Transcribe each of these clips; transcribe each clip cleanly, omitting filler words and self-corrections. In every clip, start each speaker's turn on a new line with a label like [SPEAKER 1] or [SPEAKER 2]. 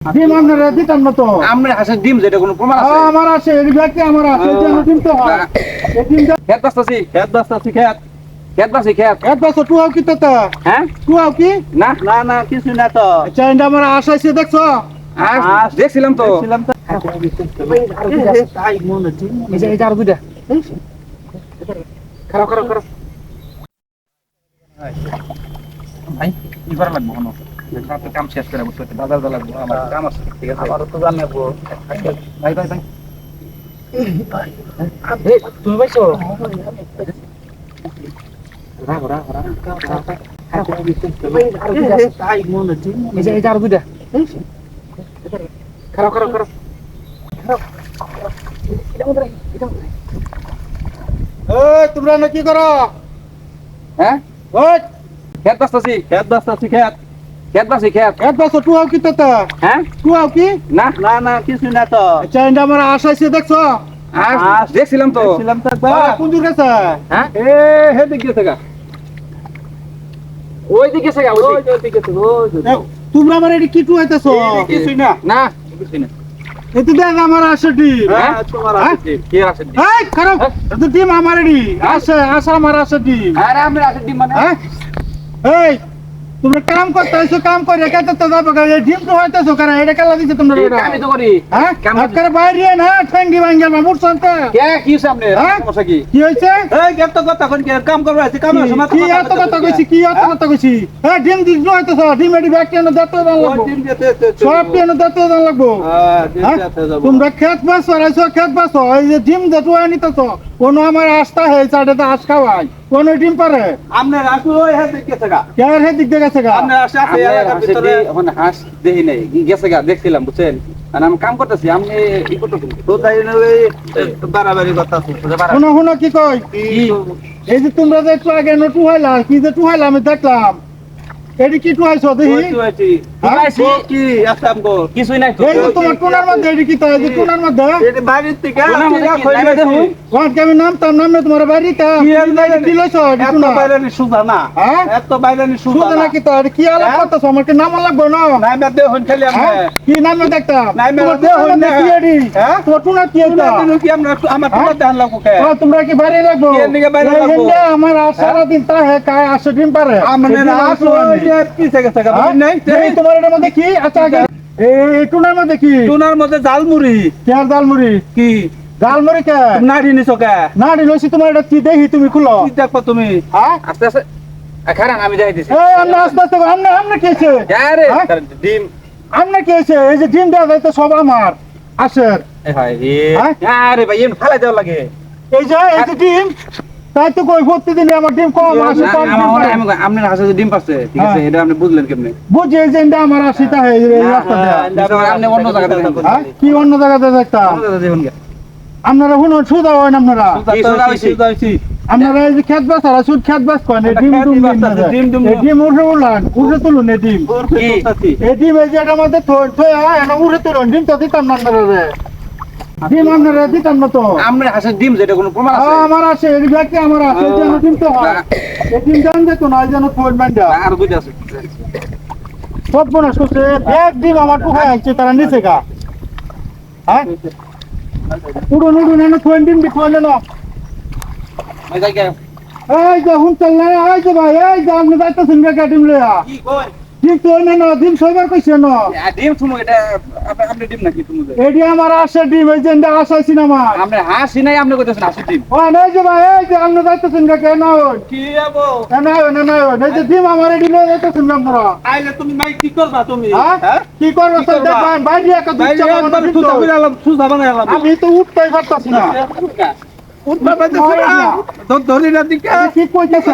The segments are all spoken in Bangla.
[SPEAKER 1] ডিম আপনারা দিতাম না তো।
[SPEAKER 2] আমরা হাঁসের ডিম যেটা কোনো প্রমাণ আছে?
[SPEAKER 1] আমার আছে, এই ব্যাগটি আমার আছে, এই জন্য ডিম তো হয়। এই ডিমটা
[SPEAKER 2] খেত বাস্তাছি খেত বাসি খেত।
[SPEAKER 1] এক বছর টুয়াও কি তো তা?
[SPEAKER 2] হ্যাঁ
[SPEAKER 1] টুয়াও কি?
[SPEAKER 2] না না না কিছু না তো।
[SPEAKER 1] আচ্ছা, এটা আমার আশাইছে দেখছো?
[SPEAKER 2] দেখছিলাম তো।
[SPEAKER 1] এটা আর দুইটা।
[SPEAKER 2] খারাপ খারাপ খারাপ ভাই কি করা লাগবে কোনো কাম শেষ করে বসে বাজার যা লাগবে আমার কাম আছে ঠিক আছে আমারও তো জানাবো ভাই ভাই ভাই এই তুমি বাইছো রাগ রাগ রাগ
[SPEAKER 1] এটা আর দুইটা।
[SPEAKER 2] খারাপ খারাপ খারাপ
[SPEAKER 1] এই তোমরা না কি করো?
[SPEAKER 2] হ্যাঁ
[SPEAKER 1] ওই
[SPEAKER 2] খেত বাস্তাছি খেত বাসি খেত।
[SPEAKER 1] এক বছর টুয়াও কি তো তা?
[SPEAKER 2] হ্যাঁ
[SPEAKER 1] টুয়াও কি?
[SPEAKER 2] না না না কিছু না তো।
[SPEAKER 1] আচ্ছা, এটা আমার আশাইছে দেখছো?
[SPEAKER 2] দেখছিলাম তো।
[SPEAKER 1] কোন দূর গেছে?
[SPEAKER 2] হ্যাঁ এ হে দিক গেছে গা ওই দিক গেছে গা ওই দিক গেছে
[SPEAKER 1] তোমরা আমার এটি কি টুয়াইতেছো?
[SPEAKER 2] কিছুই না না কিছুই না।
[SPEAKER 1] এতে দেখ আমার আসে ডিম।
[SPEAKER 2] হ্যাঁ তোমার আছে কি আছে
[SPEAKER 1] এই খারাপ, এতে ডিম আমার এটি আসে, আসা আমার আসে ডিম।
[SPEAKER 2] আরে আমরা আছে ডিম মানে
[SPEAKER 1] হ্যাঁ এই তোমরা কাম করতে আইছো, কাম করে খেতে তো যাবো, ডিম তো হইতেছো কারণ এটা কেলা দিছে তোমরা?
[SPEAKER 2] আমি তো করি
[SPEAKER 1] হ্যাঁ আজকের বাইরে না ঠ্যাঙ্গি ভাঙ্গেল মামুর সন্তে
[SPEAKER 2] কে কি সামনে
[SPEAKER 1] হ্যাঁ?
[SPEAKER 2] সমস্যা কি
[SPEAKER 1] কি হইছে?
[SPEAKER 2] এই গেট তো কথা কোন কি কাম করবে আছে কাম আছে
[SPEAKER 1] কি এত কথা কইছি, কি এত কথা কইছি? হ্যাঁ ডিম দিছ হইতেছো, ডিম এটি ব্যাগ কেন দেখতে দাম লাগবো,
[SPEAKER 2] ডিম দিতে
[SPEAKER 1] সব কেন দেখতে দাম লাগবো।
[SPEAKER 2] ডিম দিতে যাব
[SPEAKER 1] তোমরা খেত বাস করাইছো, খেত বাস এই যে ডিম যেটু আনিতেছো কোন আমার আস্থা হে চাটাতে আশ খাওয়াই কোন ডিম পারে?
[SPEAKER 2] আমনে রাসু ওই হে দেখতেছে গা
[SPEAKER 1] কে হে দিক দিয়ে গেছে গা?
[SPEAKER 2] আমনে আসে আছে এলাকার ভিতরে এখন হাঁস দেই নাই গেছে গা দেখছিলাম বুঝছেন আর আমি কাম করতেছি আমি ই করতেছি তো তাই না ওই বাড়াবাড়ি কথা আছে
[SPEAKER 1] শুনো শুনো কি কই, এই যে তোমরা যে একটু আগে নটু হইলা কি যে টুহাইলা আমি দেখলাম, এটি কি টুহাইছো দেখি?
[SPEAKER 2] কি আসাম গো কিছুই নাই তো
[SPEAKER 1] এই যে তোমার টুনার মধ্যে এটি কি তো, এই যে টুনার মধ্যে
[SPEAKER 2] এটা বাইরের থেকে
[SPEAKER 1] কোন আমি নাম তার নাম না তোমার বাড়িটা কি লইছো এটি
[SPEAKER 2] এত
[SPEAKER 1] টুনা?
[SPEAKER 2] বাইরে সুজা না
[SPEAKER 1] হ্যাঁ
[SPEAKER 2] এত বাইরে সুজা
[SPEAKER 1] শুধু
[SPEAKER 2] না
[SPEAKER 1] নাকি তো এটি কি আলাপ করতেছো? আমার কি নাম লাগবে না?
[SPEAKER 2] নাই মে দে হন খালি আমরা
[SPEAKER 1] হ্যাঁ? কি নামে দেখতাম?
[SPEAKER 2] নাই মে
[SPEAKER 1] তোমার
[SPEAKER 2] দে
[SPEAKER 1] টুনার
[SPEAKER 2] হন
[SPEAKER 1] মধ্যে কি এটি?
[SPEAKER 2] হ্যাঁ
[SPEAKER 1] তোমার টুনা কি এটা?
[SPEAKER 2] কি আমরা আমার তোমার ধ্যান লাগবো কে
[SPEAKER 1] ও, তোমরা কি বাইরে লাগবো?
[SPEAKER 2] কি এর নিকে বাইরে লাগবো?
[SPEAKER 1] এই যে আমার আর সারাদিন তা হে কায় আসে ডিম পারে
[SPEAKER 2] আমনে
[SPEAKER 1] এই যে
[SPEAKER 2] রাস
[SPEAKER 1] আসো আমি।
[SPEAKER 2] ওই যে পিছে গেছে গা
[SPEAKER 1] হ্যাঁ?
[SPEAKER 2] নাই
[SPEAKER 1] এই তোমার এটার মধ্যে কি? আচ্ছা আগে এই টুনার মধ্যে কি?
[SPEAKER 2] টুনার মধ্যে জালমুড়ি
[SPEAKER 1] কে আর জালমুড়ি?
[SPEAKER 2] কি
[SPEAKER 1] জালমুড়ি কে?
[SPEAKER 2] নাড়ি নিছো কে
[SPEAKER 1] না লইছি তোমার এটা কি দেখি তুমি খুলো।
[SPEAKER 2] কি দেখো তুমি
[SPEAKER 1] হ্যাঁ
[SPEAKER 2] আস্তে আস্তে খারান আমি যাই দিছি
[SPEAKER 1] এই আমরা আস্তে আস্তে আমরা কি হয়েছে?
[SPEAKER 2] আরে
[SPEAKER 1] হ্যাঁ?
[SPEAKER 2] ডিম
[SPEAKER 1] আমরা কি হয়েছে? এই যে ডিম দেওয়া যায় তো সব আমার আসের।
[SPEAKER 2] হাই রে
[SPEAKER 1] হ্যাঁ?
[SPEAKER 2] আরে ভাই এম ফালাই দেওয়া লাগে
[SPEAKER 1] এই যে ডিম তাই তো কই প্রতিদিন আমার ডিম কম আসে, কম ডিম পারে।
[SPEAKER 2] আপনার হাসে ডিম পাচ্ছে ঠিক আছে
[SPEAKER 1] হ্যাঁ।
[SPEAKER 2] এটা আপনি বুঝলেন কেমনে
[SPEAKER 1] বুঝি এই যে এটা আমার আসিতা হয় এই রাস্তা দিয়ে।
[SPEAKER 2] আপনি অন্য জায়গাতে দেখেন
[SPEAKER 1] হ্যাঁ? কি অন্য জায়গাতে দেখতাম? আপনারা শুনুন সুদা হন আপনারা, আপনারা এই যে খেত বাসারা সুদ খেত বাস করেন এই ডিম ডিম এই ডিম উঠে উড়লান উঠে তুলুন এই ডিম এই ডিম এই যে এটার মধ্যে থই এটা উঠে তুলুন ডিম তো দিতাম না আপনারা রে, ডিম আপনারা দিতাম না তো।
[SPEAKER 2] আপনার হাসের ডিম যেটা কোনো প্রমাণ আছে?
[SPEAKER 1] আমার আছে, এই ব্যাগটি আমার আছে, এই জন্য ডিম তো হয়। এই ডিম জান যেত না, এই জন্য ফোন ব্যান্ডা
[SPEAKER 2] আর দুইটা আছে
[SPEAKER 1] সব বোনাস করছে ব্যাগ ডিম আমার টুকাই আছে তারা নিচে গা। হ্যাঁ উড়ুন এনে ফোন ডিম দি ফোন না
[SPEAKER 2] ওই জায়গা
[SPEAKER 1] এই যে হুন চল না, এই যে ভাই এই যে আপনি যাইতেছেন গা ডিম লইয়া
[SPEAKER 2] কি কই
[SPEAKER 1] ডিম তো না ডিম সবার কইছে না
[SPEAKER 2] ডিম তুমি এটা আপনি ডিম নাকি তুমি
[SPEAKER 1] এডি আমার আসে ডিম এই যে আসাইছি না আমার
[SPEAKER 2] আপনি হাসি নাই আপনি কইতেছেন হাসি ডিম
[SPEAKER 1] ও নাই যে ভাই এই যে আপনি যাইতেছেন গা কেন
[SPEAKER 2] কি আবো
[SPEAKER 1] না এই যে ডিম আমার এডি লয়ে যাইতেছেন না আপনারা
[SPEAKER 2] আইলে তুমি মাই কি করবা তুমি
[SPEAKER 1] হ্যাঁ কি করব তো দেখবেন বাইরে একটা দুধ চা বানাবো
[SPEAKER 2] সুজা বানাইলাম
[SPEAKER 1] আমি তো উঠতেই পারতাছি না
[SPEAKER 2] উঠবা পাইতেছ না তো ধরি না দিকে
[SPEAKER 1] কি কইতেছে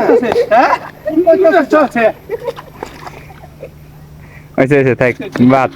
[SPEAKER 2] হ্যাঁ
[SPEAKER 1] কি কইতেছে
[SPEAKER 2] চলছে
[SPEAKER 3] আচ্ছা আচ্ছা থাক বাদ